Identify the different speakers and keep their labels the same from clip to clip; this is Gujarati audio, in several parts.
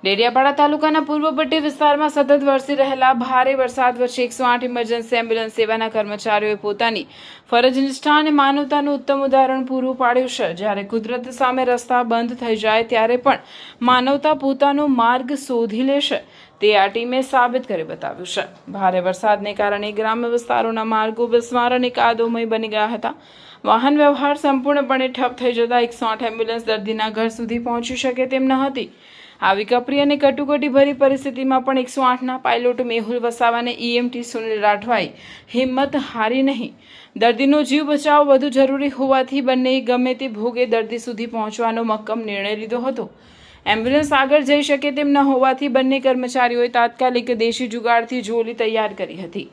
Speaker 1: ડેડિયાપાડા તાલુકાના પૂર્વ પટ્ટી વિસ્તારમાં સતત વરસી રહેલા ભારે વરસાદ વચ્ચે 108 ઇમરજન્સી એમ્બ્યુલન્સ સેવાના કર્મચારીઓએ પોતાની ફરજ નિષ્ઠા અને માનવતાનું ઉત્તમ ઉદાહરણ પૂરું પાડ્યું છે। જ્યારે કુદરત સામે રસ્તા બંધ થઈ જાય ત્યારે પણ માનવતા પોતાનો માર્ગ શોધી લેશે તે આ ટીમે સાબિત કરી બતાવ્યું છે। ભારે વરસાદને કારણે ગ્રામ્ય વિસ્તારોના માર્ગો બિસ્માર અને કાદવમય બની ગયા હતા। વાહન વ્યવહાર સંપૂર્ણપણે ઠપ થઈ જતા 108 એમ્બ્યુલન્સ દર્દીના ઘર સુધી પહોંચી શકે તેમ ન હતી। આવી કપરી અને કટોકટી ભરી પરિસ્થિતિમાં પણ 108ના પાયલોટ મેહુલ વસાવા અને ઈએમટી સુનિલ રાઠવાએ હિંમત હારી નહીં। દર્દીનો જીવ બચાવવો વધુ જરૂરી હોવાથી બંનેએ ગમે તે ભોગે દર્દી સુધી પહોંચવાનો મક્કમ નિર્ણય લીધો હતો। એમ્બ્યુલન્સ આગળ જઈ શકે તેમ ન હોવાથી બંને કર્મચારીઓએ તાત્કાલિક દેશી જુગાડથી ઝૂલી તૈયાર કરી હતી।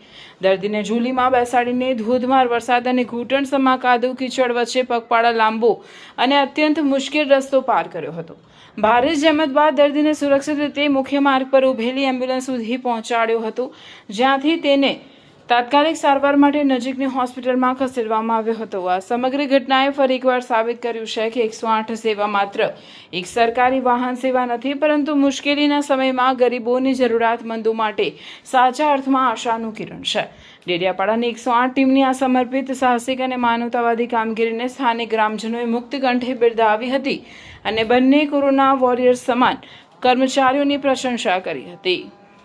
Speaker 1: દર્દીને ઝૂલીમાં બેસાડીને ધોધમાર વરસાદ અને ઘૂંટણસમા કાદવ કીચડ વચ્ચે પગપાળા લાંબો અને અત્યંત મુશ્કેલ રસ્તો પાર કર્યો હતો। ભારે જહેમત બાદ દર્દીને સુરક્ષિત રીતે મુખ્ય માર્ગ પર ઉભેલી એમ્બ્યુલન્સ સુધી પહોંચાડ્યો હતો, જ્યાંથી તેને તાત્કાલિક સારવાર માટે નજીકની હોસ્પિટલમાં ખસેડવામાં આવ્યો હતો। આ સમગ્ર ઘટનાએ ફરી એકવાર સાબિત કર્યું છે કે 108 સેવા માત્ર એક સરકારી વાહન સેવા નથી, પરંતુ મુશ્કેલીના સમયમાં ગરીબોની જરૂરિયાતમંદો માટે સાચા અર્થમાં આશાનું કિરણ છે। ડેડિયાપાડાની 108 ટીમની આ સમર્પિત, સાહસિક અને માનવતાવાદી કામગીરીને સ્થાનિક ગ્રામજનોએ મુક્ત કંઠે બિરદાવી હતી અને બંને કોરોના વોરિયર્સ સમાન કર્મચારીઓની પ્રશંસા કરી હતી।